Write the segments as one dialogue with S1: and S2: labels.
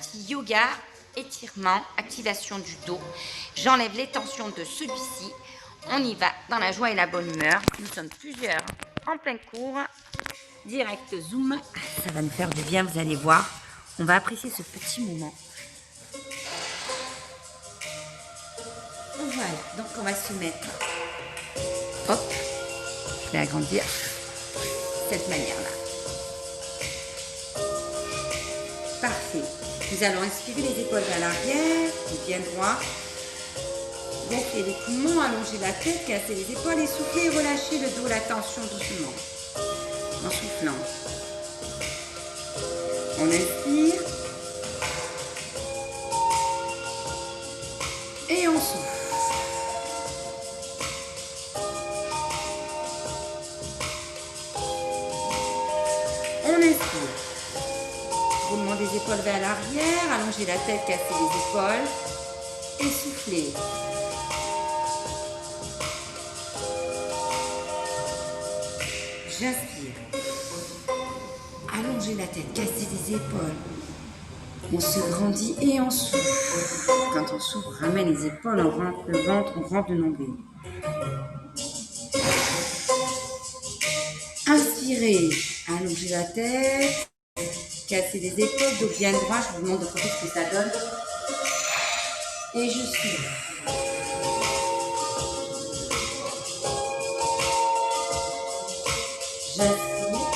S1: petit yoga, étirement, activation du dos. J'enlève les tensions de celui-ci. On y va dans la joie et la bonne humeur. Nous sommes plusieurs en plein cours. Direct zoom. Ça va nous faire du bien, vous allez voir. On va apprécier ce petit moment. Voilà, donc on va se mettre. Hop, je vais agrandir de cette manière-là. Parfait. Nous allons inspirer les épaules vers l'arrière, bien droit. Gonfler les poumons, allonger la tête, casser les épaules, essouffler et relâcher le dos, la tension doucement. En soufflant. On inspire. Et on souffle. On inspire. Roulement des épaules vers l'arrière, allonger la tête, casser les épaules. Essouffler. J'inspire. Allonger la tête, casser les épaules. On se grandit et on souffle. Quand on souffle, on ramène les épaules, on rentre le ventre, on rentre le nombril. Inspirez. Allonger la tête. Casser les épaules, dos bien droit. Je vous montre de côté ce que ça donne. Et je souffle. J'inspire.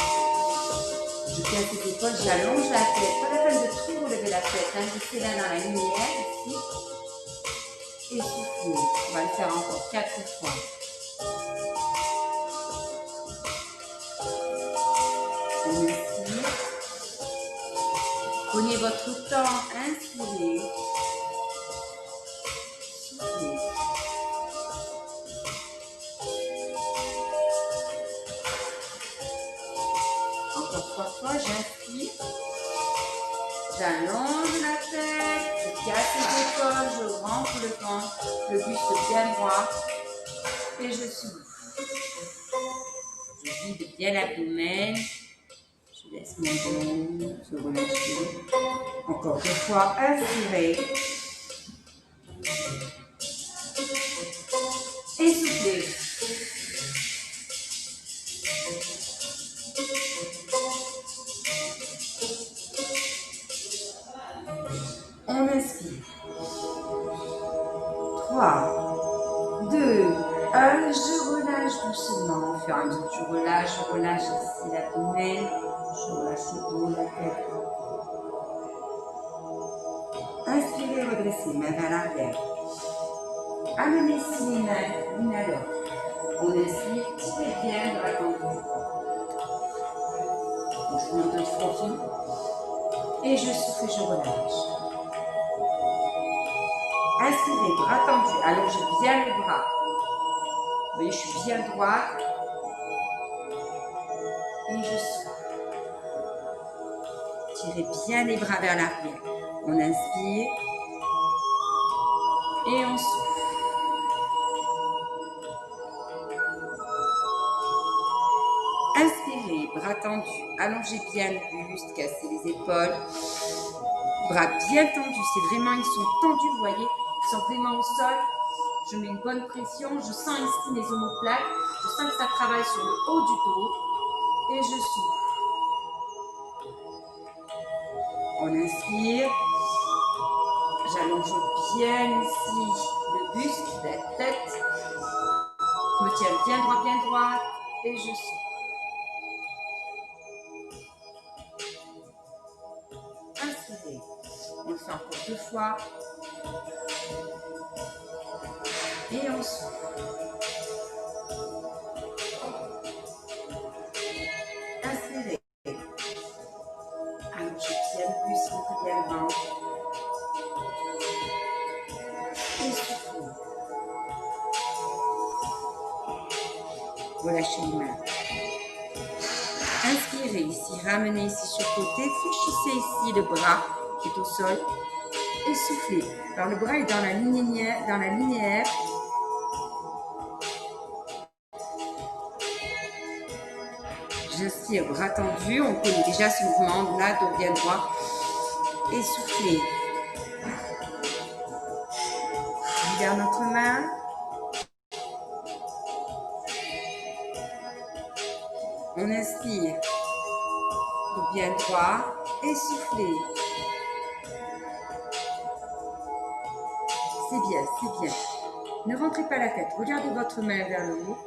S1: Je casse les épaules, j'allonge la tête. Pas la peine de trop relever la tête. Laissez là dans la lumière, ici. Et soufflez. On va le faire encore 4 fois. On inspire. Prenez votre temps, inspirez. Soufflez. Encore 3 fois, j'inspire. J'allonge la tête, je casse les épaules, je rentre le ventre, le buste bien droit et je souffle. Je vide bien l'abdomen, je laisse mon dos se relâcher. Encore 2 fois, inspirez. Et soufflez. On inspire. 3, 2, 1, je relâche doucement. Au fur et à mesure que je relâche ici l'abdomen, je relâche le dos, la tête. Inspirez, redressez, main vers l'arrière. Amenez ici les mains l'une à l'autre. On inspire, tirez bien de la tenue. Je monte de profil. Et je souffle et je relâche. Inspirez, bras tendus, allongez bien les bras. Vous voyez, je suis bien droite. Et je souffle. Tirez bien les bras vers l'arrière. On inspire. Et on souffle. Inspirez, bras tendus, allongez bien le buste, cassez les épaules. Bras bien tendus, c'est vraiment, ils sont tendus, vous voyez, ils sont vraiment au sol. Je mets une bonne pression, je sens ici mes omoplates, je sens que ça travaille sur le haut du dos et je souffle. On inspire, j'allonge bien ici le buste, la tête, je me tiens bien droit et je souffle. Inspirez, on le fait encore 2 fois et on souffle. Inspirez. Allongez bien le buste, montez bien le ventre. Et soufflez. Relâchez les mains. Inspirez ici, ramenez ici sur le côté, fléchissez ici le bras qui est au sol et soufflez. Alors le bras est dans la linéaire. J'inspire, bras tendus, on connaît déjà ce mouvement, là, dos bien droit. et soufflez. On libère notre main. On inspire. Dos bien droit et soufflez. C'est bien, c'est bien. Ne rentrez pas la tête. Regardez votre main vers le haut.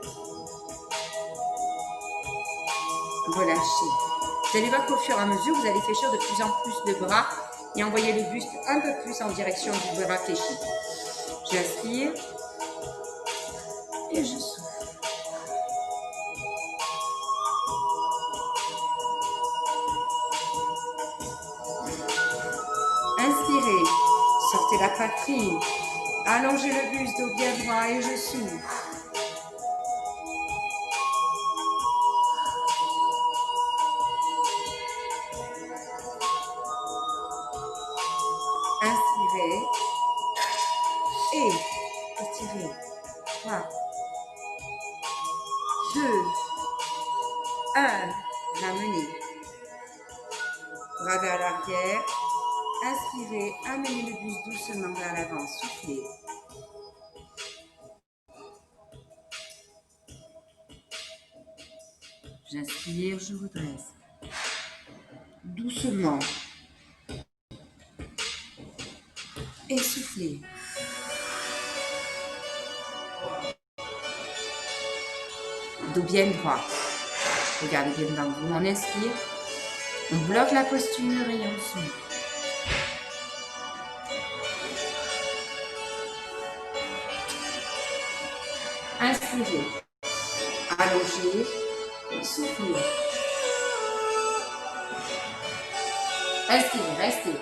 S1: Relâchez. Vous allez voir qu'au fur et à mesure, vous allez fléchir de plus en plus le bras et envoyer le buste un peu plus en direction du bras fléchi. J'inspire et je souffle. Inspirez, sortez la poitrine, allongez le buste, dos bien droit et je souffle. Inspirez et étirez. 3, 2, 1, ramenez. Bras vers l'arrière. Inspirez, amenez le buste doucement vers l'avant, soufflez. J'inspire, je redresse. Doucement. Et soufflez. Dos bien droit. Regardez bien devant vous. On inspire. On bloque la posture et on souffle. Inspirez. Allongez. Soufflez. Inspirez, restez.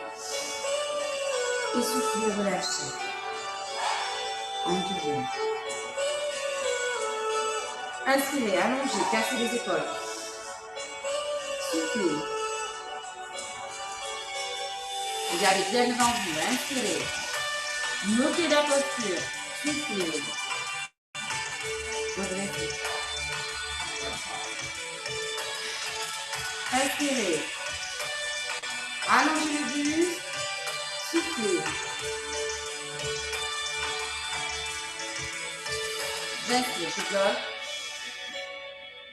S1: Et soufflez, relâchez. Endurez. Inspirez, allongez, cassez les épaules. Soufflez. Regardez bien devant vous. Inspirez. Montez la posture. Soufflez. Redressez. Inspirez. Allongez le buste. Soufflez. J'inspire, je bloque.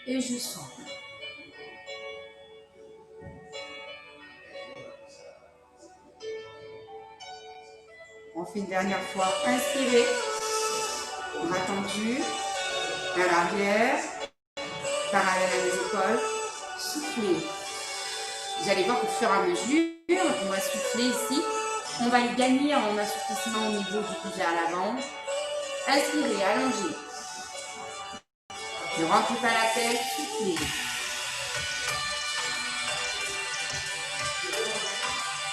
S1: Et je souffle. On fait une dernière fois. Inspirez. Bras tendus. Vers l'arrière. Parallèle à mes épaules. Soufflez. Vous allez voir qu'au fur et à mesure, on va souffler ici. On va y gagner en assouplissement au niveau du cou vers l'avant. Inspirez, allongez. Ne rentrez pas la tête, soufflez.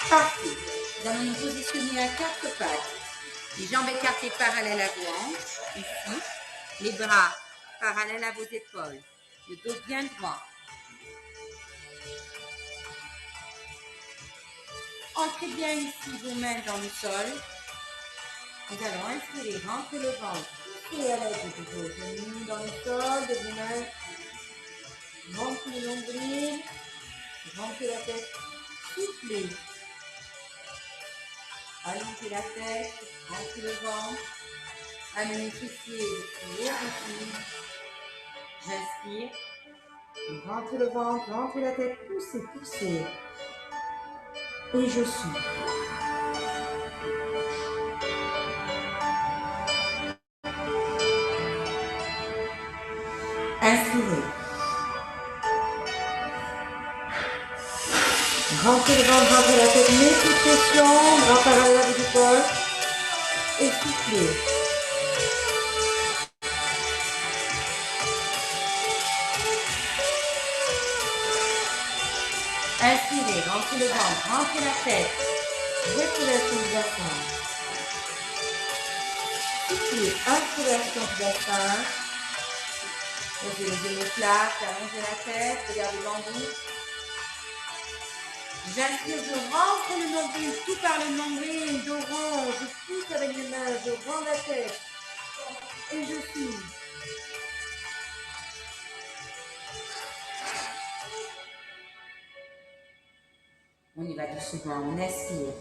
S1: Parfait. Nous allons nous positionner à 4 pattes. Les jambes écartées parallèles à vos hanches, ici. Les bras parallèles à vos épaules. Le dos bien droit. Entrez bien ici vos mains dans le sol. Nous allons inspirer, rentrez le ventre. Poussez à l'aide de vos genoux dans le sol, de vos mains. Rentrez le nombril. Rentrez la tête. Soufflez. Allongez la tête. Rentrez le ventre. Amenez les pieds le haut possible. J'inspire. Rentrez le ventre, rentrez la tête. Poussez, poussez. Et je souffle. Inspirez. Rentrez le ventre, rentrez la tête, mettez pression, bras parallèles à vos épaules. Et soufflez. Inspirez, rentrez le ventre, rentrez la tête. Respiration du bassin. Soufflez, inspiration du bassin. Posez les genoux plats, allongez la tête, regardez devant vous. J'inspire, je rentre le nombril, tout par le nombril, dos rond, je pousse avec les mains, je rends la tête. Et je souffle. On y va doucement, on inspire.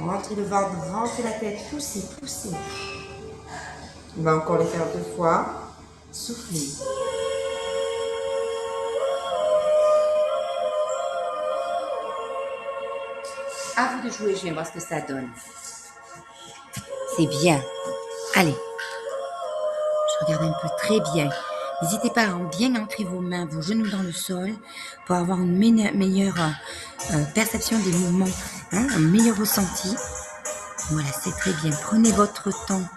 S1: Rentrez le ventre, rentrez la tête, poussez, poussez. On va encore les faire 2 fois. Soufflez. À vous de jouer, je vais voir ce que ça donne. C'est bien. Allez. Je regarde un peu, très bien. N'hésitez pas à bien ancrer vos mains, vos genoux dans le sol pour avoir une meilleure perception des mouvements, un meilleur ressenti. Voilà, c'est très bien. Prenez votre temps.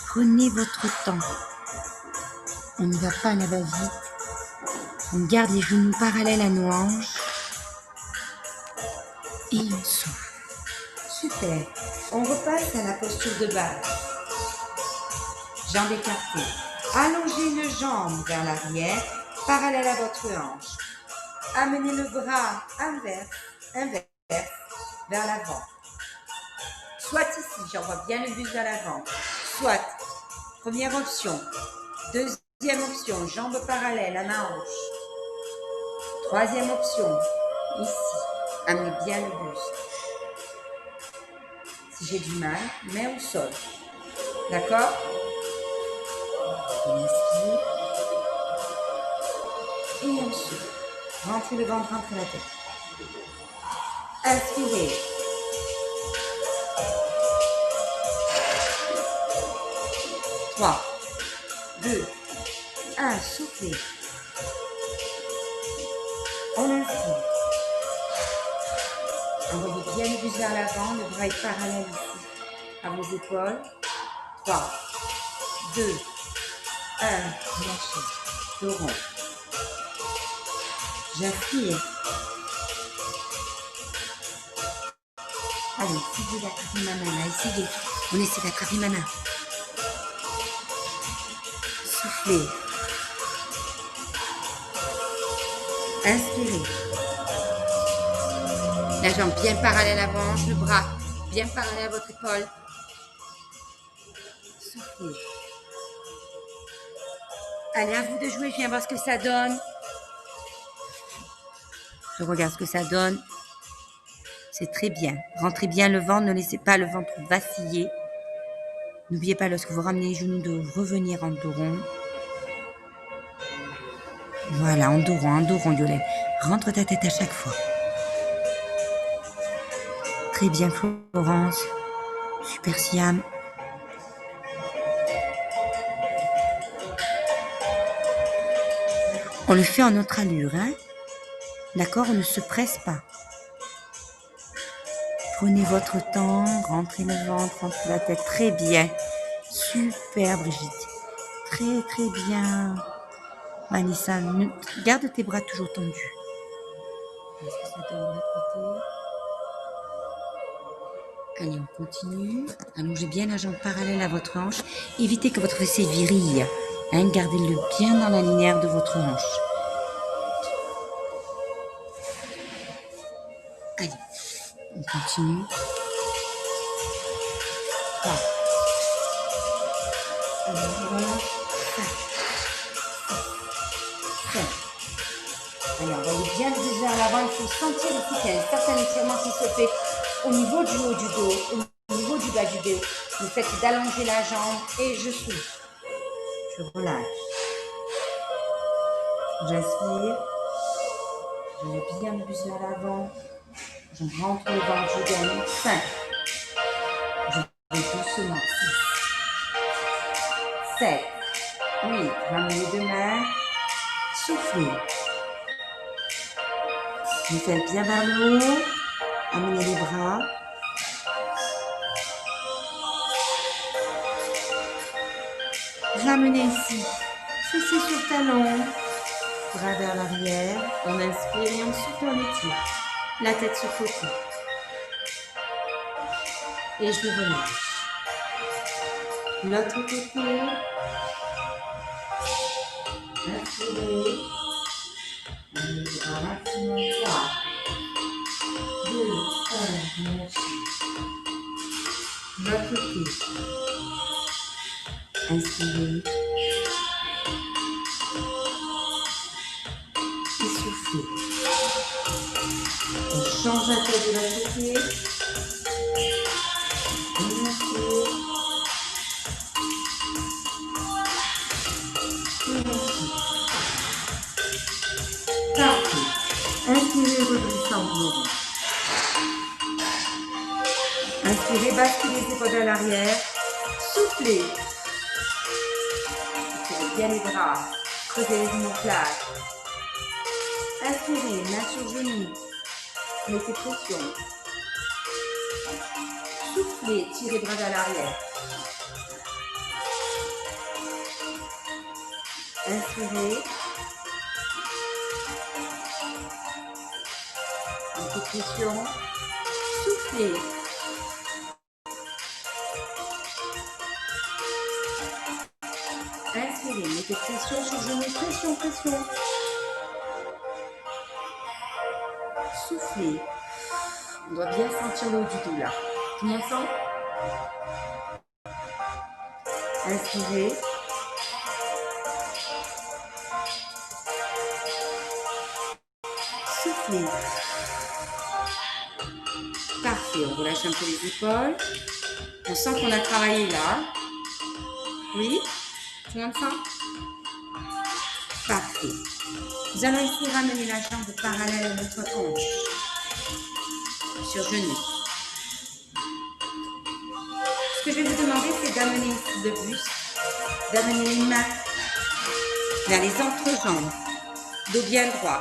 S1: Prenez votre temps. On ne va pas, on va vite. On garde les genoux parallèles à nos hanches. Et on souffle. Super. On repasse à la posture de base. Jambes écartées. Allongez une jambe vers l'arrière, parallèle à votre hanche. Amenez le bras inverse, vers l'avant. Soit ici, j'envoie bien le buste vers l'avant. Soit, première option. Deuxième option, jambes parallèles à ma hanche. Troisième option, ici, amenez bien le buste. Si j'ai du mal, main au sol. D'accord? On inspire. Et on souffle. Rentrez le ventre, rentrez la tête. Inspirez. Trois, 2, 1, soufflez. On inspire. Envoyez bien le buste vers l'avant, le bras est parallèle ici à vos épaules. 3, 2, 1, lâchez. Dos rond. J'inspire. Allez, essayez d'attraper ma main là, essayez. On essaie d'attraper ma main. Soufflez. Inspirez. La jambe bien parallèle à l'avant, le bras bien parallèle à votre épaule. Soufflez. Allez, à vous de jouer, je viens voir ce que ça donne. Je regarde ce que ça donne. C'est très bien. Rentrez bien le ventre, ne laissez pas le ventre vaciller. N'oubliez pas, lorsque vous ramenez les genoux, de revenir en dos rond. Voilà, en dos rond, Yolène. Rentre ta tête à chaque fois. Très bien, Florence. Super, Siam. On le fait en notre allure, hein? D'accord? On ne se presse pas. Prenez votre temps, rentrez le ventre, rentrez la tête. Très bien. Super, Brigitte. Très, très bien. Vanessa, garde tes bras toujours tendus. Est-ce que ça donne de l'autre côté? Allez, on continue. Allongez bien la jambe parallèle à votre hanche. Évitez que votre fessier virille. Hein, gardez-le bien dans la linéaire de votre hanche. Allez, on continue. 3. Allez, voilà. 5. Allez, envoyez bien le buste vers l'avant. Il faut sentir ici qu'il y a un certain étirement qui se fait au niveau du haut du dos, au niveau du bas du dos. Le fait d'allonger la jambe et je souffle. Je relâche. J'inspire. Je mets bien le buste vers l'avant. Je rentre le ventre, je gagne 5. Je vais doucement 6, 7, 8. Ramenez les 2 mains. Soufflez. Vous faites bien vers le haut. Amenez les bras. Ramenez ici. Fessiers sur talon. Bras vers l'arrière. On inspire et on souffle, on étire. La tête sur côté. Et je relâche. L'autre côté. Inspirez. Les bras maximum 3, 2, 1, lâchez. L'autre côté. Inspirez. Et soufflez. On change Inspirez, basculez les épaules à l'arrière. Soufflez. Étirez bien les bras. Creusez les omoplates. Inspirez, main sur genou. Mettez pression. Soufflez, tirez bras vers l'arrière. Inspirez. Mettez pression. Soufflez. Inspirez, mettez pression sur genou, pression, pression. Soufflez. On doit bien sentir le haut du dos là. Tout le monde sent? Inspirez. Soufflez. Parfait, on relâche un peu les épaules. On sent qu'on a travaillé là. Oui? Tout le monde sent? Parfait. Nous allons ici ramener la jambe parallèle à notre hanche. Sur genou. Ce que je vais vous demander, c'est d'amener ici le buste, d'amener les mains vers les entrejambes, dos bien droit,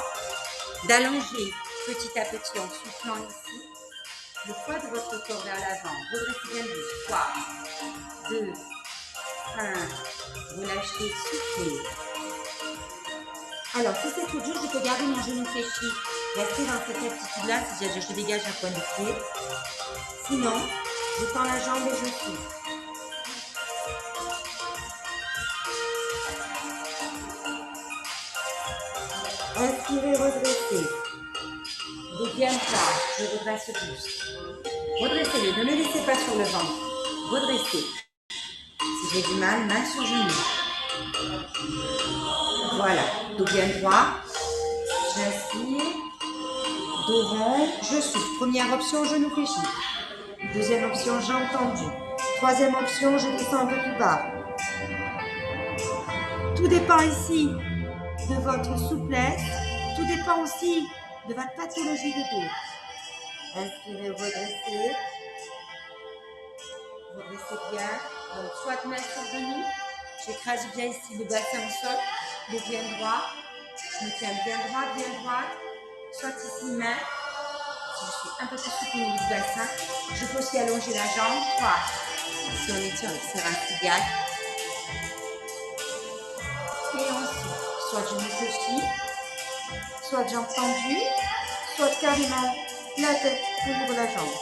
S1: d'allonger petit à petit en soufflant ici, le poids de votre corps vers l'avant. Redressez bien le buste. 3, 2, 1, relâchez, soufflez. Alors, si c'est trop dur, je peux garder mon genou fléchi, rester dans cette attitude-là, c'est-à-dire je dégage un point de pied. Sinon, je tends la jambe et je souffle. Inspirez, redressez. Dos bien plat, je redresse le buste. Redressez-le, ne le laissez pas sur le ventre. Redressez. Si j'ai du mal, main sur genou. Voilà, dos bien droit. J'inspire. Dos rond, je souffle. Première option, genou fléchi. Deuxième option, jambes tendues. Troisième option, je descends un peu plus bas. Tout dépend ici de votre souplesse. Tout dépend aussi de votre pathologie de dos. Inspirez, redressez. Redressez bien. Donc, soit main sur genou. J'écrase bien ici le bassin au sol. Dos bien droit. Je me tiens bien droit, bien droite. Soit ici, main. Si je suis un peu plus souple au niveau du bassin, je peux aussi allonger la jambe. 3. Si on étire avec ses reins cigales. Et ensuite, soit genou fléchi, soit jambes tendues, soit carrément la tête au niveau de la jambe.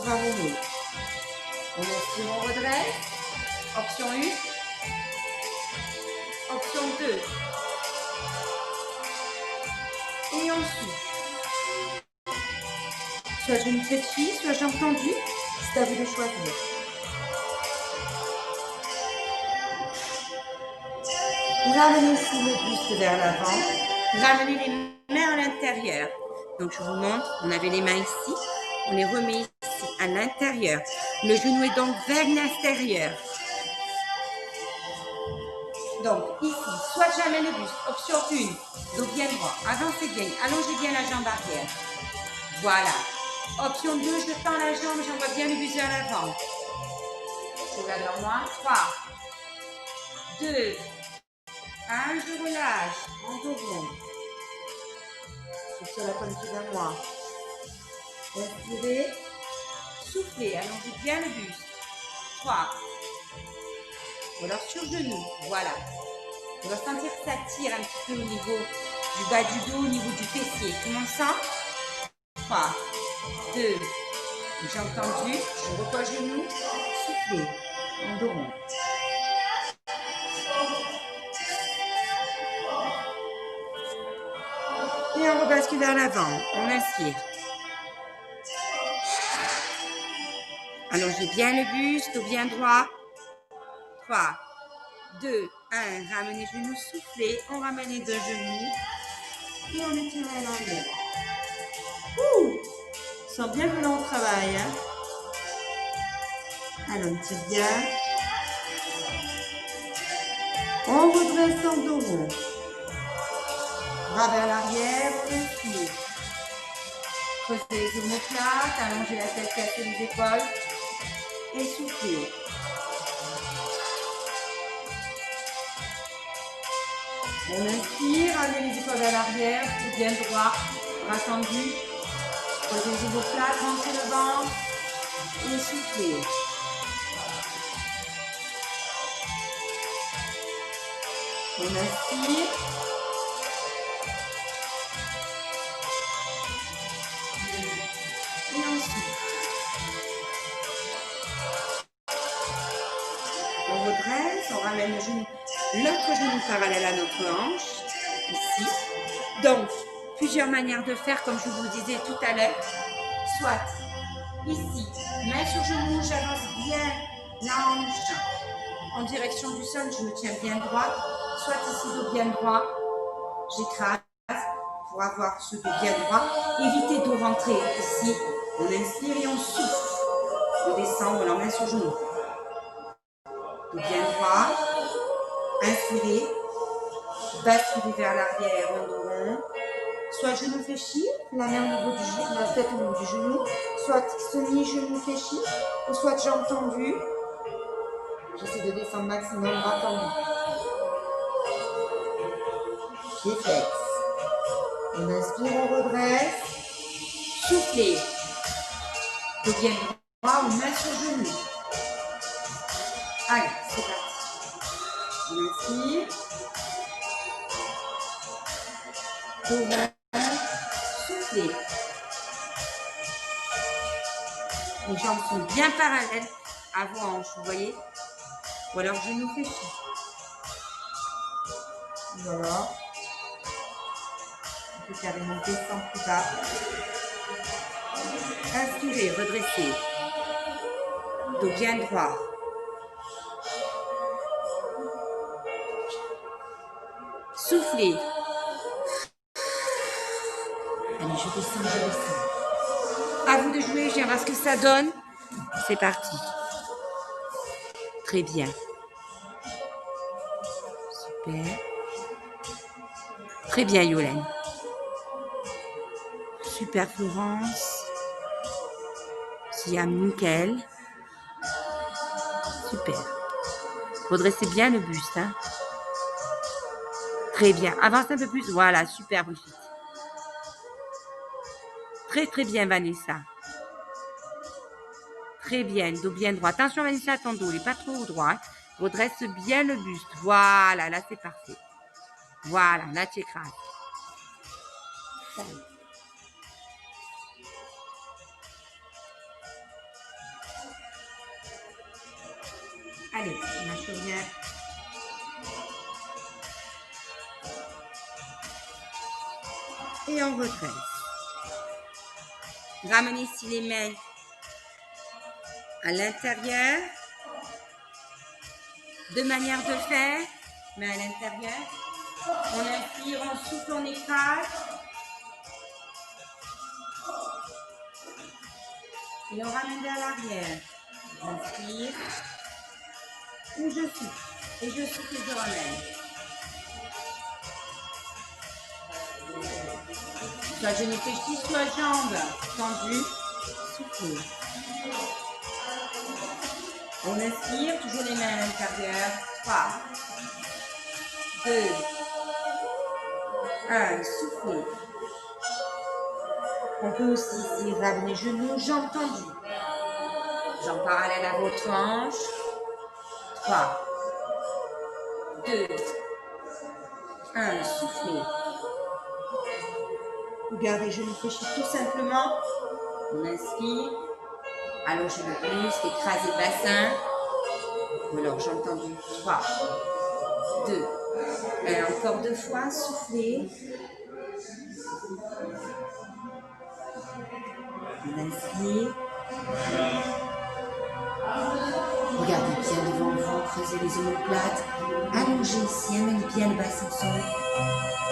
S1: Ramenez. On inspire, on redresse. Option 1. Option 2. Et ensuite, soit genou fléchi, soit jambes tendues. C'est à vous de choisir. Ramenez aussi le buste vers l'avant. Ramenez les mains à l'intérieur. Donc, je vous montre, on avait les mains ici. On les remet ici, à l'intérieur. Le genou est donc vers l'extérieur. Donc, ici, soit j'amène le buste. Option 1, dos bien droit. Avancez bien, allongez bien la jambe arrière. Voilà. Option 2, je tends la jambe, j'envoie bien le buste vers l'avant. Je regarde vers moi. 3, 2, 1, je relâche. En dos rond. Je suis sur la pointe vers moi. Inspirez. Soufflez. Allongez bien le buste. 3. Ou alors sur genou. Voilà. On va sentir que ça tire un petit peu au niveau du bas du dos, au niveau du fessier. Tout le monde sent? 3, 2, jambes tendues. Je repose genou. Soufflez. En dos rond. Et on rebascule vers l'avant. On inspire. Allongez bien le buste, dos bien droit. 3, 2, 1. Ramenez genoux, soufflez. On ramène les deux genoux. Et on étire à l'envers. Sent bien que l'on travaille. Hein? Alors, on tire bien. On redresse en dos rond. Bras vers l'arrière, on inspire. Creusez les omoplates, allongez la tête, cassez les épaules et soufflez. On inspire, ramenez les épaules à l'arrière, bien droit, bras tendus. Creusez les omoplates, rentrez le ventre et soufflez. On inspire. Et on souffle. On redresse, on ramène le genou, l'autre genou parallèle à notre hanche, ici. Donc, plusieurs manières de faire, comme je vous disais tout à l'heure. Soit ici, main sur genou, j'avance bien la hanche en direction du sol, je me tiens bien droit. Soit ici, dos bien droit, j'écrase pour avoir ce dos bien droit. Évitez de rentrer ici. On inspire et on souffle. On descend, on l'emmène sur genou. Dos bien droit. Inspirez. Basculez vers l'arrière en dos rond. Soit genou fléchi, la main au niveau du genou, la tête au niveau du genou. Soit semi-genou fléchi, ou soit jambes tendues. J'essaie de descendre maximum, bras tendus. Pied flex. On inspire, on redresse. Soufflez. Dos bien droit, on met sur genou. Allez, c'est parti. On inspire. Dos rond. Soufflez. Les jambes sont bien parallèles à vos hanches, vous voyez. Ou alors genou fléchi. Voilà. On peut carrément descendre plus bas. Inspirez, redressez. Dos bien droit. Soufflez. Allez, je descends, je descends. À vous de jouer, je viens voir ce que ça donne. C'est parti. Très bien. Super. Très bien, Yolène. Super, Florence. Siam, nickel. Super. Redressez bien le buste. Hein. Très bien. Avancez un peu plus. Voilà, super, Brigitte. Très, très bien, Vanessa. Très bien, dos bien droit. Attention, Vanessa, à ton dos. Il n'est pas trop au droit. Hein. Redresse bien le buste. Voilà, là, c'est parfait. Voilà, là, tu écrases. Allez, on lâche bien. Et on redresse. Ramenez ici les mains à l'intérieur. Deux manières de faire. Mains à l'intérieur. On inspire, on souffle, on écrase. Et on ramène vers l'arrière. J'inspire. Et je souffle. Et je souffle et je ramène. Soit genou fléchi, soit jambes tendues. Soufflez. On inspire, toujours les mains à l'intérieur. 3, 2, 1. Soufflez. On peut aussi ici ramener genoux, jambes tendues. Jambes parallèles à votre hanche. 3, 2, 1. Soufflez. Vous gardez genoux fléchis tout simplement. On inspire. Allongez le buste, écrasez le bassin. Ou alors jambes tendues. 3, 2, 1. Encore 2 fois. Soufflez. On inspire. Regardez bien devant vous, creusez les omoplates. Allongez ici, amenez bien le bassin au sol.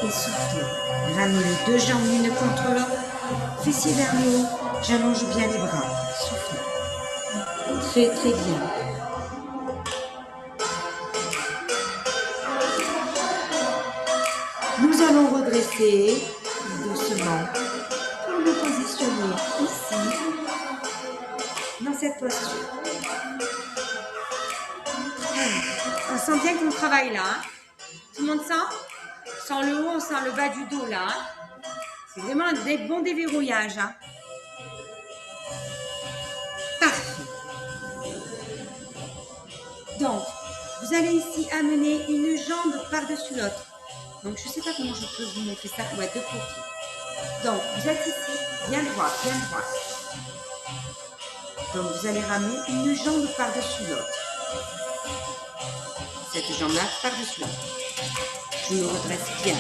S1: Et soufflez. Ramenez les deux jambes l'une contre l'autre. Fessiers vers le haut. J'allonge bien les bras. Soufflez. Très très bien. Nous allons redresser doucement pour nous positionner cette posture. On sent bien qu'on travaille là. Hein. Tout le monde sent? On sent le haut, on sent le bas du dos là. Hein. C'est vraiment un bon déverrouillage. Hein. Parfait. Donc, vous allez ici amener une jambe par-dessus l'autre. Donc, je ne sais pas comment je peux vous montrer ça. Ouais, de côté. Donc, vous êtes ici, bien droit, bien droit. Donc, vous allez ramener une jambe par-dessus l'autre. Cette jambe-là par-dessus l'autre. Je me redresse bien.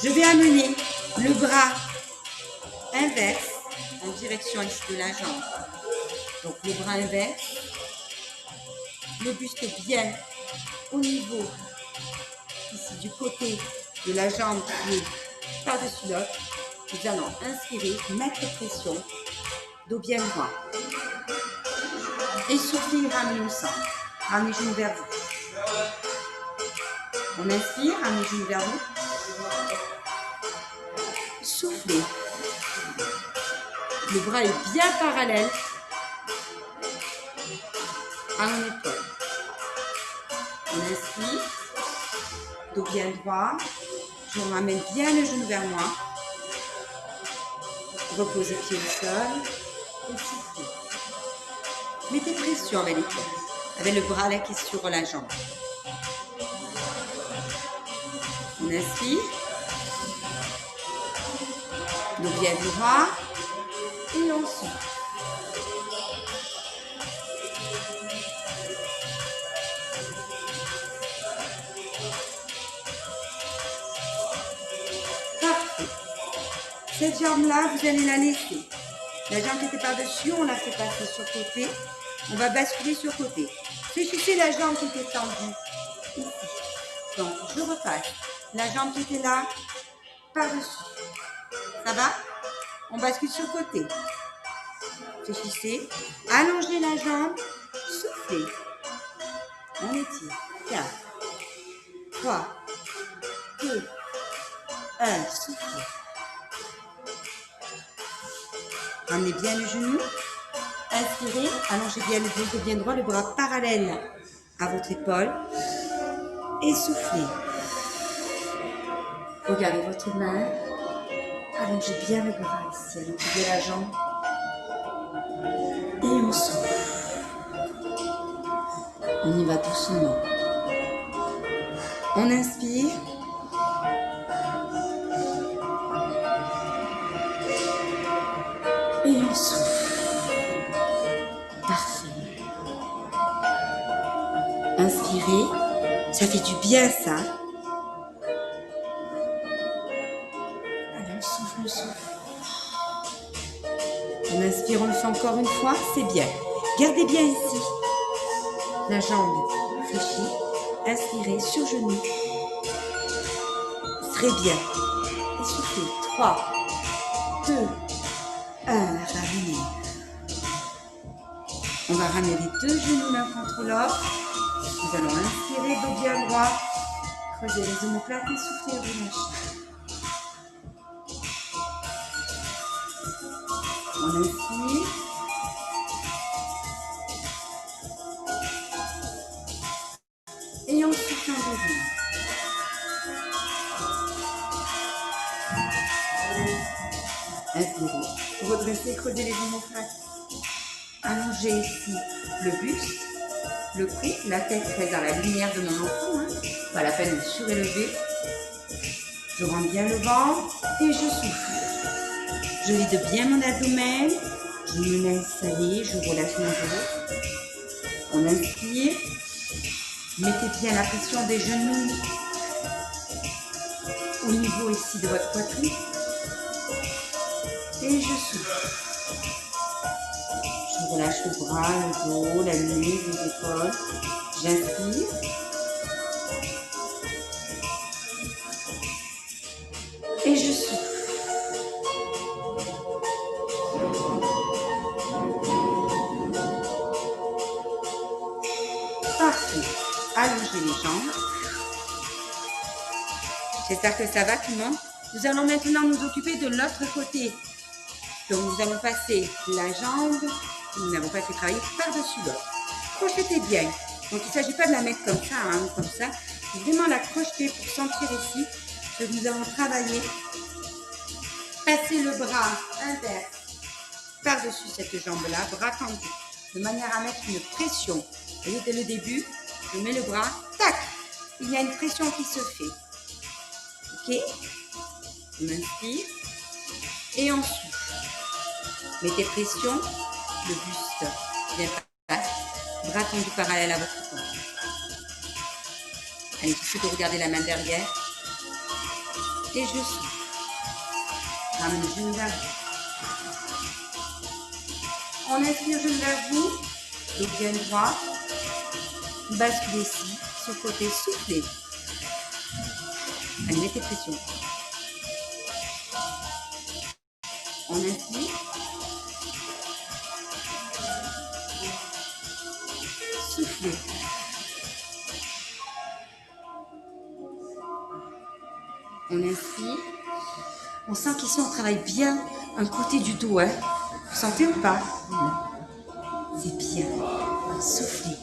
S1: Je vais amener le bras inverse en direction ici de la jambe. Donc, le bras inverse. Le buste bien au niveau ici du côté de la jambe qui est par-dessus l'autre. Nous allons inspirer, mettre pression, dos bien droit. Et souffler, ramener au centre. Ramenez genoux vers vous. On inspire, ramenez genoux vers vous. Soufflez. Le bras est bien parallèle à mon épaule. On inspire, dos bien droit. Je ramène bien le genou vers moi. Reposez pied au sol et soufflez. Mettez pression avec l'épaule, avec le bras là qui est sur la jambe. On inspire. Dos bien droit et on souffle. Parfait. Cette jambe-là, vous allez la laisser. La jambe qui était par-dessus, on la fait passer sur le côté. On va basculer sur le côté. Fléchissez la jambe qui était tendue ici. Donc, je repasse. La jambe qui était là, par-dessus. Ça va? On bascule sur le côté. Fléchissez. Allongez la jambe. Soufflez. On étire. 4, 3, 2, 1. Soufflez. Ramenez bien le genou. Inspirez. Allongez bien le dos bien droit, le bras parallèle à votre épaule. Et soufflez. Regardez votre main. Allongez bien le bras ici. Allongez bien la jambe. Et on souffle. On y va doucement. On inspire. Et on souffle. Parfait. Inspirez. Ça fait du bien ça. Allez, on souffle, on souffle. On inspire, on le fait encore une fois. C'est bien. Gardez bien ici. La jambe fléchie. Inspirez sur genou. Très bien. Et soufflez. 3, 2, 1. Ramenez. On va ramener les deux genoux l'un contre l'autre. Nous allons inspirer, dos bien droit. Creusez les omoplates et soufflez, relâchez. On inspire. Et on souffle un deuxième. Inspirez. Redressez, creusez les omoplates. Allongez ici le buste, le cou, la tête reste dans la lumière de mon enfant. Hein. Pas la peine de surélever. Je rends bien le ventre et je souffle. Je vide bien mon abdomen. Je me laisse aller, je relâche mon dos. On inspire. Mettez bien la pression des genoux au niveau ici de votre poitrine. Et je souffle. Je relâche le bras, le dos, la nuque, les épaules. J'inspire. Et je souffle. Parfait. Allongez les jambes. J'espère que ça va tout le monde. Nous allons maintenant nous occuper de l'autre côté. Donc nous allons passer la jambe que nous n'avons pas fait travailler par-dessus l'autre. Crochetez bien. Donc il ne s'agit pas de la mettre comme ça, hein, comme ça. Vraiment la crocheter pour sentir ici que nous avons travaillé. Passer le bras inverse par-dessus cette jambe-là, bras tendu, de manière à mettre une pression. Vous voyez, dès le début, je mets le bras, tac, il y a une pression qui se fait. Ok, on inspire et on souffle. Mettez pression, le buste bien face, bras tendu parallèle à votre corps. Allez, il suffit de regarder la main derrière et je souffle. Ramène le genou vers vous. On inspire, genou vers vous, dos bien droit, basculez ici, sur le côté, soufflez. Allez, mettez pression. On inspire. Soufflez. On inspire. On sent qu'ici on travaille bien un côté du dos. Hein. Vous sentez ou pas? C'est bien. Soufflez.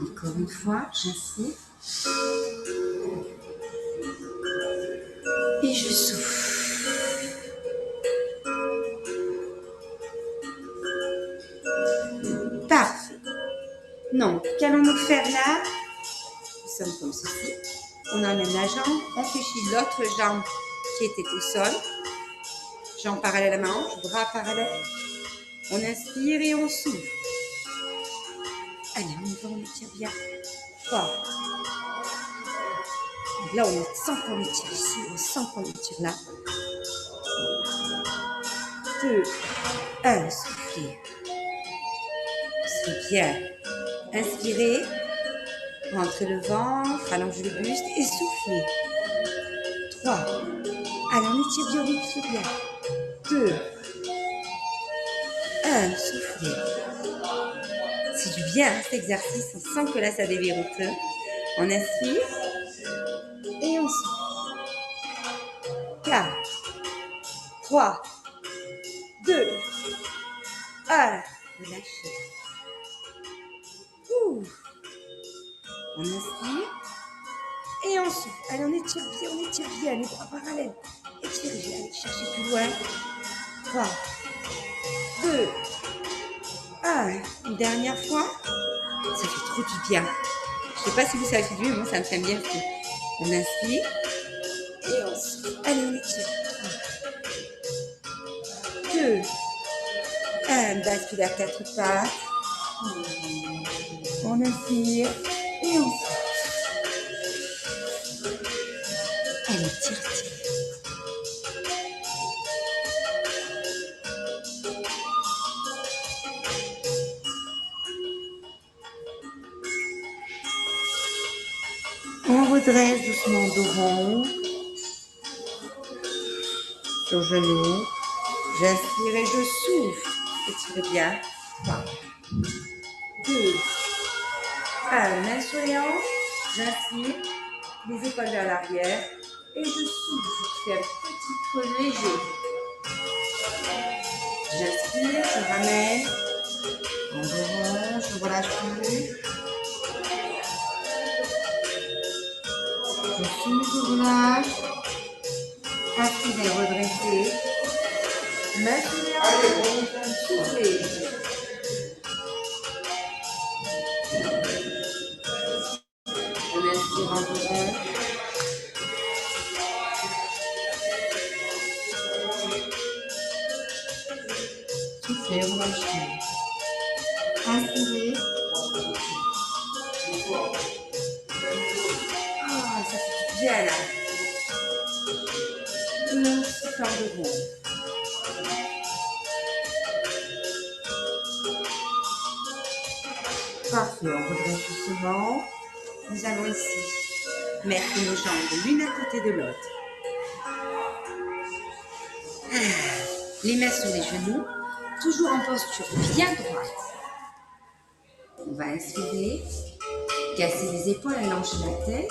S1: Encore une fois, j'inspire. Et je souffle. Parfait. Donc, qu'allons-nous faire là? Nous sommes comme ceci. On emmène la jambe, on fléchit l'autre jambe qui était au sol. Jambe parallèle à ma hanche, bras parallèles. On inspire et on souffle. Allez, on y va, on étire bien. 3. Là, on sent qu'on étire ici, on sent qu'on étire là. 2, 1, soufflez. C'est bien. Inspirez, rentrez le ventre, allongez le buste et soufflez. 3. Allez, on étire bien. 2, 1, soufflez. C'est du bien cet exercice, on sent que là ça déverrouille. On inspire et on souffle. 4, 3, 2, 1. Relâchez. On inspire et on souffle. Allez, on étire bien, les bras parallèles. Étirez, allez, cherchez plus loin. 3, 2, 1. Une dernière fois. Ça fait trop du bien. Je ne sais pas si vous savez du bien, mais moi ça me fait bien. On inspire et on souffle. Allez, on étire. 2, 1. Bascule à 4 pattes. On inspire et on souffle. Allez, tire. On redresse doucement dos rond. Sur genou. J'inspire et je souffle. Étirez bien. 3, 2, 1. Main sur les hanches. J'inspire. Les épaules vers l'arrière. Et je souffle. Je fais un petit creux léger. J'inspire. Je ramène. En dos rond. Je relâche plus. Je souffle, je relâche. Inspirez, redressez. Main sur les hanches. Soufflez. On inspire en dos rond. Soufflez, relâchez. Inspirez. Ah, ça fait bien là. Une souffle en dos rond. Parfait, on redresse doucement. Nous allons ici mettre nos jambes l'une à côté de l'autre. Les mains sur les genoux, toujours en posture bien droite. On va inspirer, casser les épaules, allonger la tête.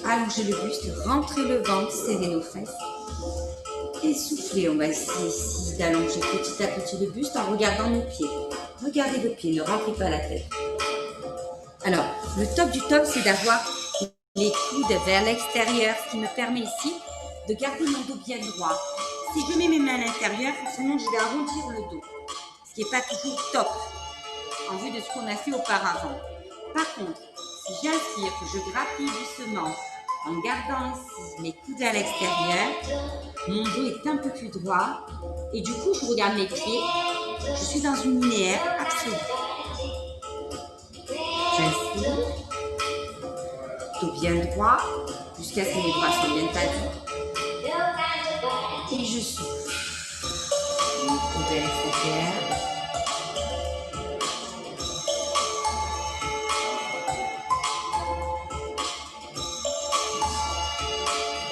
S1: Allongez le buste, rentrez le ventre, serrez nos fesses. Et soufflez, on va essayer ici d'allonger petit à petit le buste en regardant nos pieds. Regardez vos pieds, ne rentrez pas la tête. Alors, le top du top, c'est d'avoir les coudes vers l'extérieur, ce qui me permet ici de garder mon dos bien droit. Si je mets mes mains à l'intérieur, forcément, je vais arrondir le dos, ce qui n'est pas toujours top en vue de ce qu'on a fait auparavant. Par contre, si j'inspire, que je grappille doucement en gardant ici mes coudes à l'extérieur, mon dos est un peu plus droit et du coup, je regarde mes pieds. Je suis dans une linéaire absolue. J'inspire, dos bien droit, jusqu'à ce que mes bras soient bien tendus. Et je souffle. Coude à l'extérieur.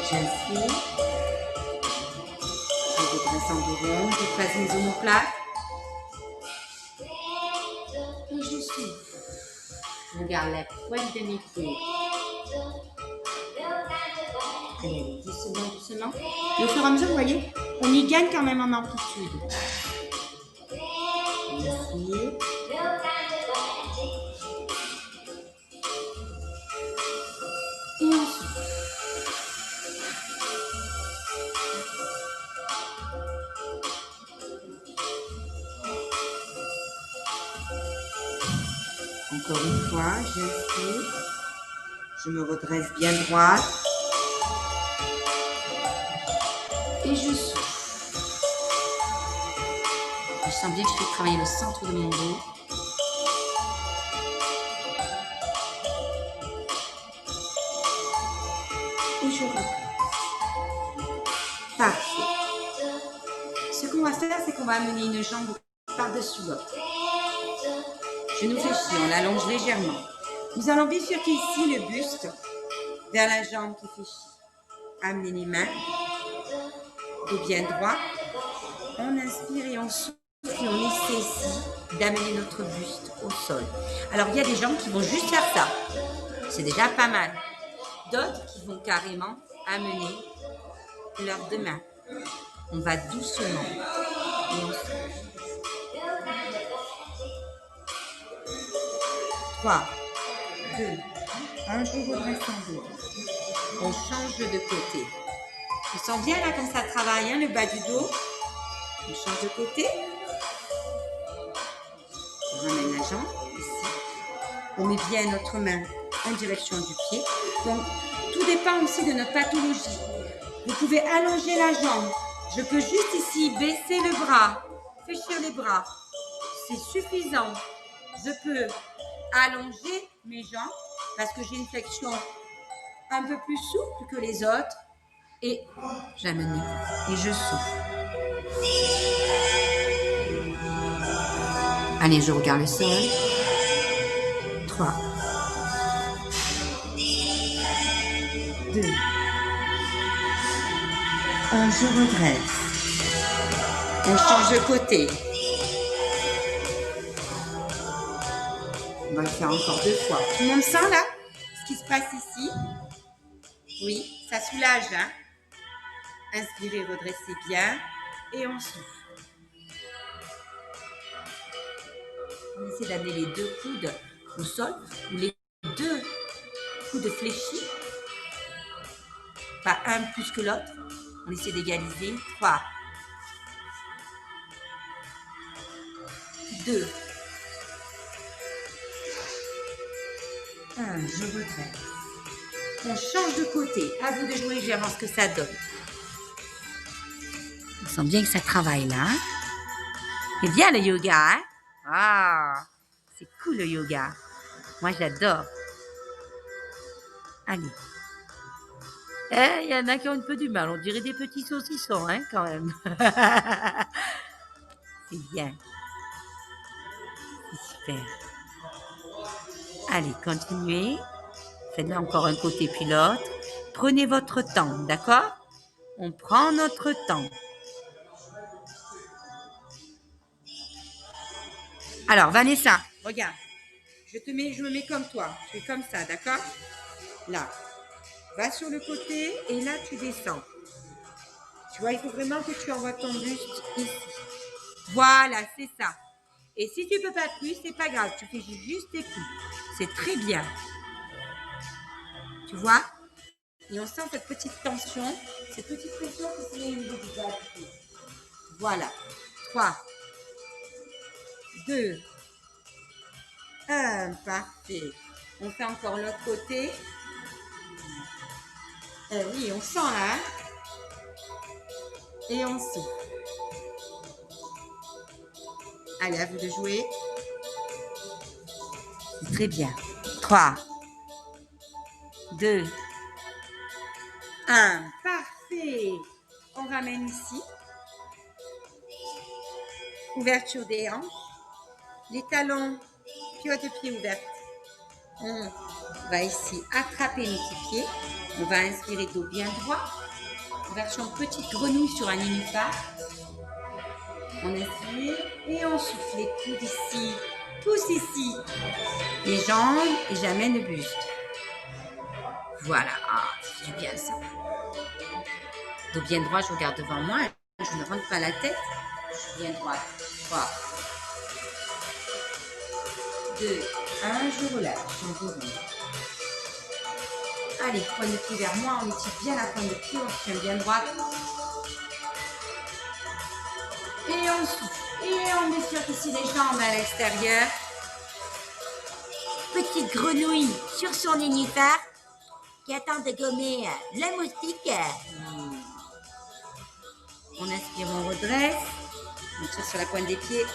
S1: J'inspire. Je redresse en dos rond, je passe mes omoplates. Et je souffle. Je regarde la pointe de mes pieds. Allez, doucement, doucement. Et au fur et à mesure, vous voyez, on y gagne quand même en amplitude. Ici. Et on souffle. Encore une fois, j'inspire. Je me redresse bien droite. Et je souffle. Je sens bien que je fais travailler le centre de mon dos. Et je reprends. Parfait. Ce qu'on va faire, c'est qu'on va amener une jambe par-dessus l'autre. Genou fléchi, on l'allonge légèrement. Nous allons bifurquer ici le buste vers la jambe qui fléchit. Amenez les mains, dos bien droit. On inspire et on souffle et on essaie ici d'amener notre buste au sol. Alors, il y a des gens qui vont juste faire ça. C'est déjà pas mal. D'autres qui vont carrément amener leurs deux mains. On va doucement et on souffle. 3, 2, 1, je redresse en dos. On change de côté. On sent bien là comme ça travaille, hein, le bas du dos. On change de côté. On ramène la jambe ici. On met bien notre main en direction du pied. Donc, tout dépend aussi de notre pathologie. Vous pouvez allonger la jambe. Je peux juste ici baisser le bras, fléchir les bras. C'est suffisant. Je peux allonger mes jambes parce que j'ai une flexion un peu plus souple que les autres. Et j'amène et je souffle. Allez, je regarde le sol. 3, 2, 1, je redresse. On change de côté. On va le faire encore 2 fois. Tout le monde sent là ce qui se passe ici? Oui, ça soulage, hein? Inspirez, redressez bien et on souffle. On essaie d'amener les 2 coudes au sol ou les 2 coudes fléchis. Pas un plus que l'autre. On essaie d'égaliser. 3, 2, 1, je redresse. On change de côté. À vous de jouer légèrement ce que ça donne. On sent bien que ça travaille là. Hein? C'est bien le yoga, hein? Ah, c'est cool le yoga. Moi, j'adore. Allez. Il y en a qui ont un peu du mal. On dirait des petits saucissons, hein, quand même. C'est bien. C'est super. Allez, continuez. Faites-le encore un côté puis l'autre. Prenez votre temps, d'accord? On prend notre temps. Alors, Vanessa, regarde. Je me mets comme toi. Je fais comme ça, d'accord? Là. Va sur le côté et là, tu descends. Tu vois, il faut vraiment que tu envoies ton buste ici. Voilà, c'est ça. Et si tu ne peux pas plus, c'est pas grave. Tu fais juste tes coups. C'est très bien. Tu vois? Et on sent cette petite tension, cette petite pression qui se met au niveau du bas. Voilà. 3, 2, 1. Parfait. On fait encore l'autre côté. Oui, on sent là. Hein? Et on souffle. Allez, à vous de jouer. C'est très bien. 3, 2, 1. Parfait. On ramène ici. Ouverture des hanches. Les talons, piote de pied ouverte. On va ici attraper nos petits pieds. On va inspirer dos bien droit. Version petite grenouille sur un nénuphar. On inspire et on souffle les coudes ici. Pousse ici. Les jambes et j'amène le buste. Voilà. Ah, c'est bien ça. Dos bien droit, je regarde devant moi. Je ne rentre pas la tête. Je suis bien droite. 3, 2, 1. Je relâche. Je remonte. Allez, pointe de pied vers moi. On étire bien la pointe de pied. On se tient bien droite. Et on souffle. Et on déchire ici les jambes à l'extérieur. Petite grenouille sur son nénuphar qui attend de gommer le moustique. On inspire, on redresse. On tire sur la pointe des pieds.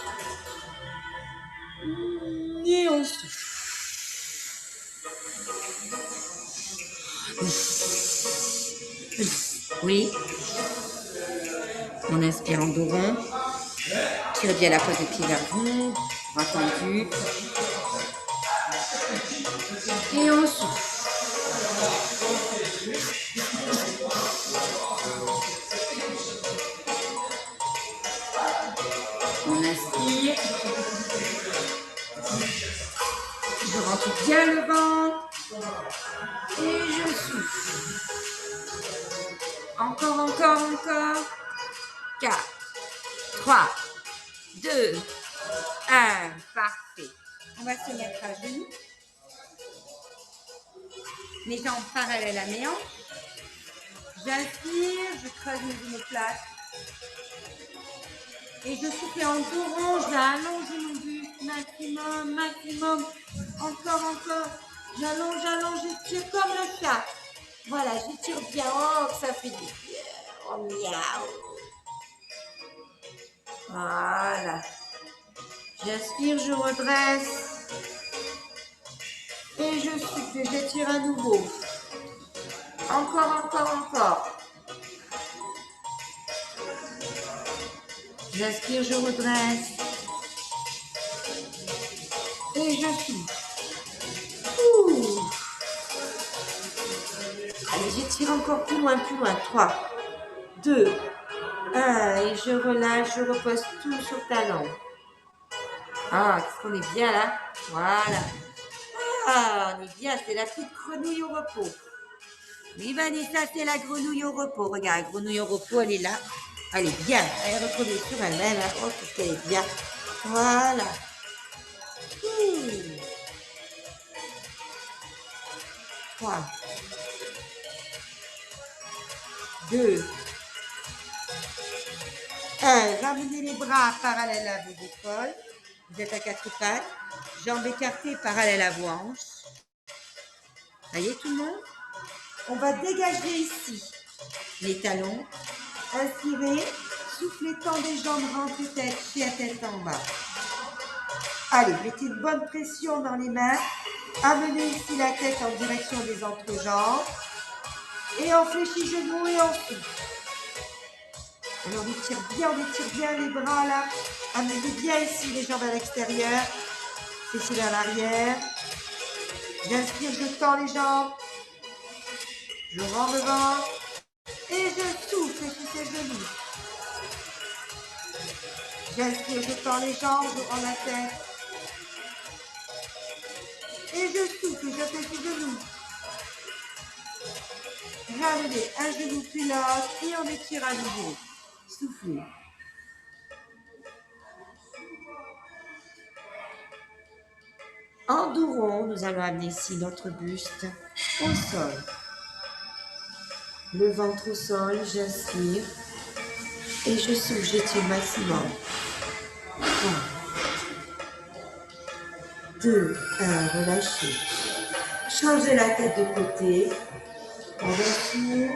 S1: Et on souffle. Oui. On inspire en dos rond. Tire bien la pointe des pieds vers vous. Bras tendus. Et on souffle. On inspire. Je rentre bien le ventre. Et je souffle. Encore, encore, encore. 4, 3, 2, 1. Parfait. On va se mettre à genoux. Mes jambes parallèles à mes hanches. J'inspire, je creuse mes omoplates. Et je souffle en dos rond, j'allonge mon buste, maximum, maximum. Encore, encore. J'allonge, j'allonge, j'étire comme le chat. Voilà, j'étire bien. Oh, ça fait du bien. Oh, miaou. Voilà. J'inspire, je redresse. Et je souffle, j'étire à nouveau. Encore, encore, encore. J'inspire, je redresse. Et je souffle. Ouh. Allez, j'étire encore plus loin, plus loin. 3, 2, 1. Et je relâche, je repose tout sur talon. Ah, qu'est-ce qu'on est bien là. Voilà. Ah, on est bien, c'est la petite grenouille au repos. Oui, Vanessa, c'est la grenouille au repos. Regarde, la grenouille au repos, elle est là. Elle est bien. Elle est retournée sur elle-même. Oh, qu'est-ce qu'elle est bien. Voilà. 3, 2, 1. Ramenez les bras parallèles à vos épaules. Vous êtes à 4 pattes. Jambes écartées parallèles à vos hanches. Ça y est, tout le monde? On va dégager ici les talons. Inspirez. Soufflez, tendez jambes, rentrez tête, pied à tête en bas. Allez, mettez une bonne pression dans les mains. Amenez ici la tête en direction des entrejambes. Et on fléchit genoux et on souffle. Alors on étire bien les bras là. Amenez bien ici les jambes à l'extérieur. Fléchis vers l'arrière. J'inspire, je tends les jambes. Je rends le ventre. Et je souffle, fléchis les genoux. J'inspire, je tends les jambes, je rends la tête. Et je souffle, je fléchis les genoux. ramenez un genou puis l'autre et on étire à nouveau. Soufflez. En dos rond, nous allons amener ici notre buste au sol. Le ventre au sol, j'inspire et je souffle, j'étire maximum. 3, 2, 1, relâchez. Changez la tête de côté. On respire.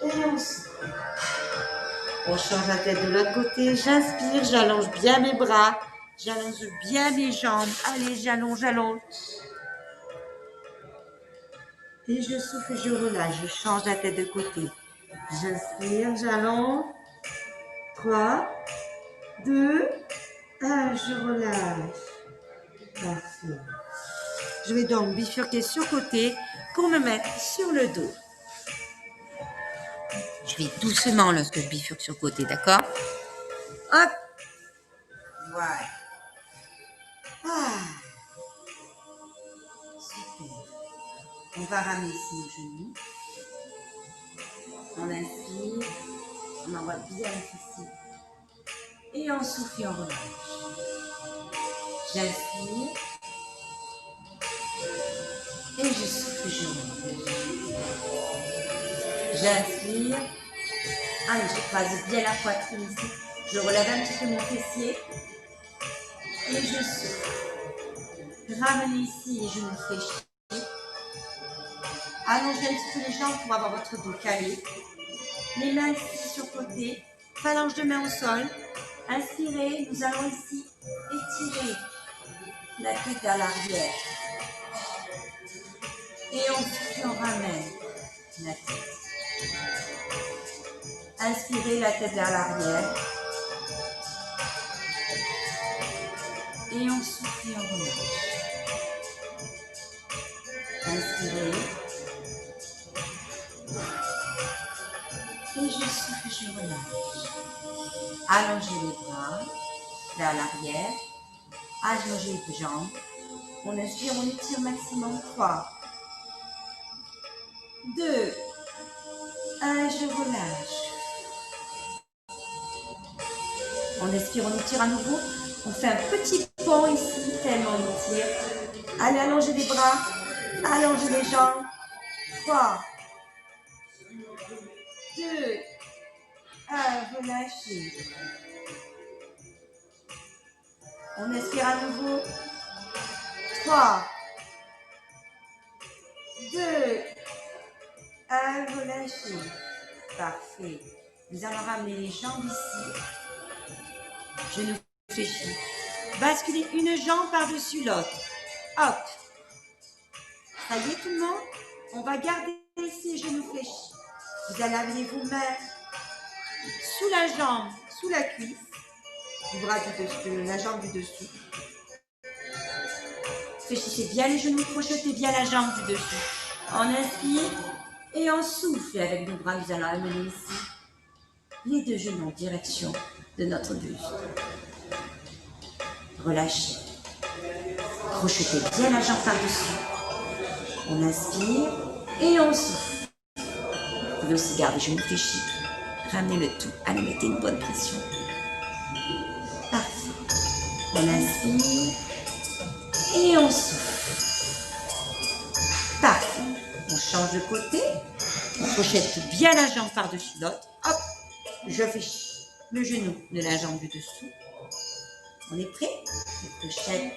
S1: Et on souffle. On change la tête de l'autre côté. J'inspire, j'allonge bien mes bras. J'allonge bien mes jambes. Allez, j'allonge, j'allonge. Et je souffle, je relâche. Je change la tête de côté. J'inspire, j'allonge. 3, 2, 1, je relâche. Parfait. Je vais donc bifurquer sur côté pour me mettre sur le dos. Je vais doucement lorsque je bifurque sur côté, d'accord? Hop. Voilà. Ah. Super. On va ramener ici nos genoux. On inspire. On envoie bien ici. Et on souffle et on relâche. J'inspire. Et je souffle, je relâche. J'inspire. Allez, je croise bien la poitrine ici. Je relève un petit peu mon fessier. Et je souffle. Ramenez ici les genoux fléchis. Allongez un petit peu les jambes pour avoir votre dos calé. Les mains ici sur côté. Phalange de main au sol. Inspirez. Nous allons ici étirer la tête à l'arrière. Et ensuite, on ramène la tête. Inspirez la tête vers l'arrière. Et on souffle et on relâche. Inspirez. Et je souffle, je relâche. Allongez les bras vers l'arrière. Allongez les jambes. On inspire, on étire maximum. 3, 2, 1, je relâche. On expire, on étire à nouveau. On fait un petit pont ici, tellement on étire. Allez, allongez les bras. Allongez les jambes. 3, 2, 1, relâchez. On expire à nouveau. 3, 2, 1, relâchez. Parfait. Nous allons ramener les jambes ici. Genoux fléchis. Basculez une jambe par-dessus l'autre. Hop. Ça y est tout le monde? On va garder ici les genoux fléchis. Vous allez amener vos mains sous la jambe, sous la cuisse, du bras du dessus, la jambe du dessous. Fléchissez bien les genoux, crochetez bien la jambe du dessus. On inspire et on souffle. Avec nos bras, nous allons amener ici les deux genoux en direction de notre buste. Relâchez. Crochetez bien la jambe par-dessus. On inspire et on souffle. Vous pouvez aussi garder les genoux fléchis. Ramenez le tout. Allez, mettez une bonne pression. Parfait. On inspire et on souffle. Parfait. On change de côté. On crochette bien la jambe par-dessus l'autre. Hop. Je fléchis le genou de la jambe du dessous. On est prêt? On crochette.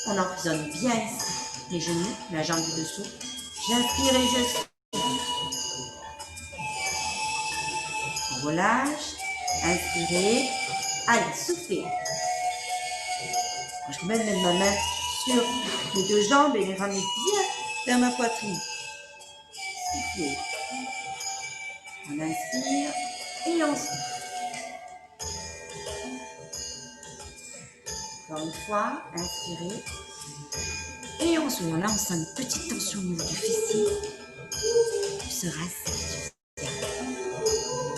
S1: On emprisonne bien ici les genoux, la jambe du dessous. J'inspire et je souffle. On relâche. Inspirez. Allez, soufflez. Je vais mettre ma main sur les deux jambes et les ramener bien vers ma poitrine. Soufflez. On inspire et on souffle. Encore une fois, inspirez. Et on souffle. Là, on sent une petite tension au niveau du fessier. Il se rassasie.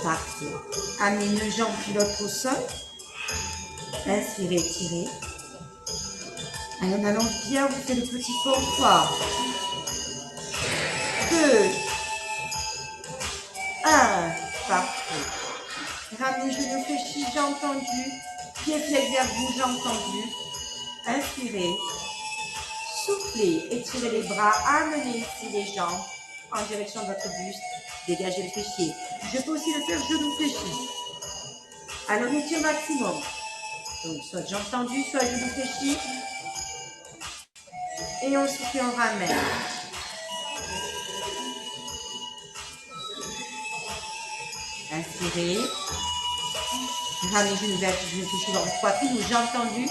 S1: Parfait. Amenez une jambe puis l'autre au sol. Inspirez, tirez. Allez, on allonge bien, on fait le petit pont. 3, 2, 1. Parfait. Ramenez genoux fléchis, jambes tendues. Pieds flex vers vous, jambes tendues. Inspirez. Soufflez. Étirez les bras. Amenez ici les jambes en direction de votre buste. Dégagez le fessier. Je peux aussi le faire genoux fléchis. Alors, on étire maximum. Donc, soit jambes tendues, soit genoux fléchis. Et on souffle et on ramène. Inspirez. Ramenez genoux vers genoux fléchis dans votre poitrine ou jambes tendues.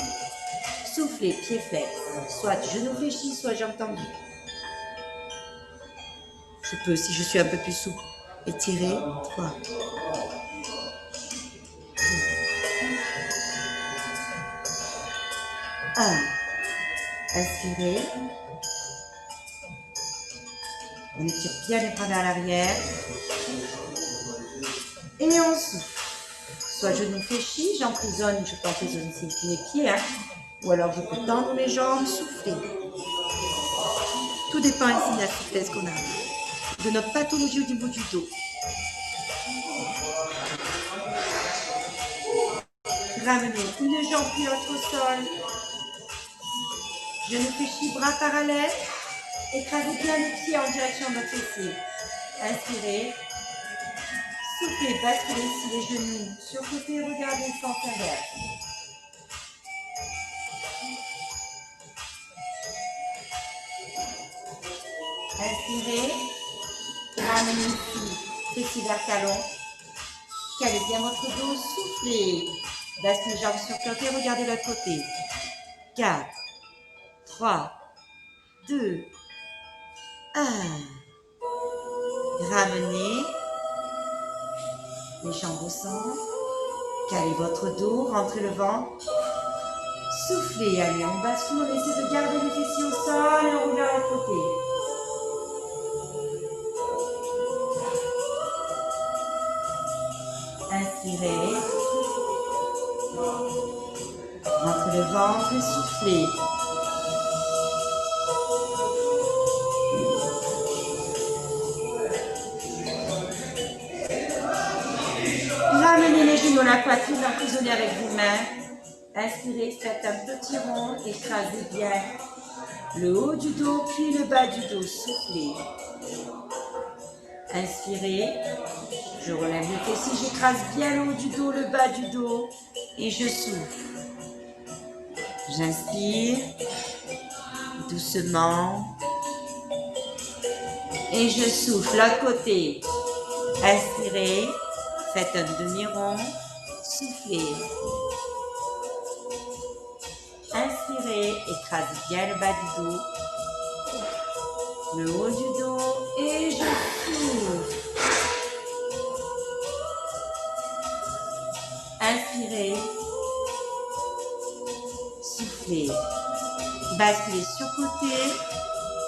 S1: Soufflez, pieds flex. Soit genoux fléchis, soit jambes tendues. Je peux, si je suis un peu plus souple, étirer. 3, 1. Inspirez. On étire bien les bras vers l'arrière. Et on souffle. Soit genoux fléchis, j'emprisonne, je peux emprisonner mes pieds. Ou alors je peux tendre les jambes, souffler. Tout dépend ici de la souplesse qu'on a. De notre pathologie au niveau du dos. Ramenez une jambe puis l'autre au sol. Genoux fléchis, bras parallèles. Écrasez bien les pieds en direction de votre fessier. Inspirez. Soufflez, basculez ici les genoux sur le côté, regardez le sens inverse. Inspirez. Ramenez ici, fessier vers talon. Calez bien votre dos, soufflez. Basculez les jambes sur le côté, regardez l'autre côté. 4, 3, 2, 1. Ramenez les jambes au centre. Calez votre dos, rentrez le ventre. Soufflez, allez, on bascule, on essaie de garder les fessiers au sol et on roule vers l'autre côté. Inspirez. Rentrez le ventre et soufflez. Ramenez les genoux à la poitrine, emprisonnez avec vos mains. Inspirez, faites un petit rond, écrasez bien le haut du dos, puis le bas du dos. Soufflez. Inspirez, je relève le fessier, j'écrase bien le haut du dos, le bas du dos, et je souffle. J'inspire, doucement, et je souffle. L'autre côté. Inspirez, faites un demi-rond, soufflez. Inspirez, écrasez bien le bas du dos, le haut du dos, et je souffle. Inspirez, soufflez, basculez sur côté,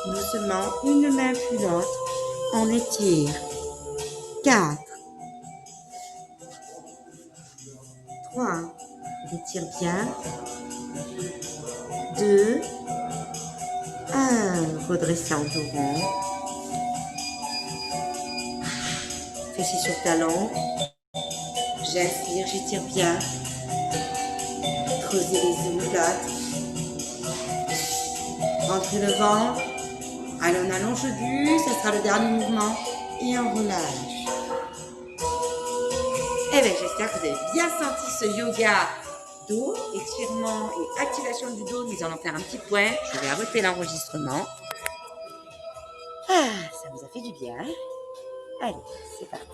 S1: doucement, une main puis l'autre, on étire. 4, 3, on étire bien. 2, 1, redressez en dos rond. Fessier sur talon. J'inspire, j'étire bien. Creusez les omoplates. Rentrez le ventre. Allez, on allonge le buste, ça sera le dernier mouvement. Et on relâche. Eh bien, j'espère que vous avez bien senti ce yoga dos, étirement et activation du dos. Nous allons faire un petit point. Je vais arrêter l'enregistrement. Ah, ça vous a fait du bien. Allez, c'est parti.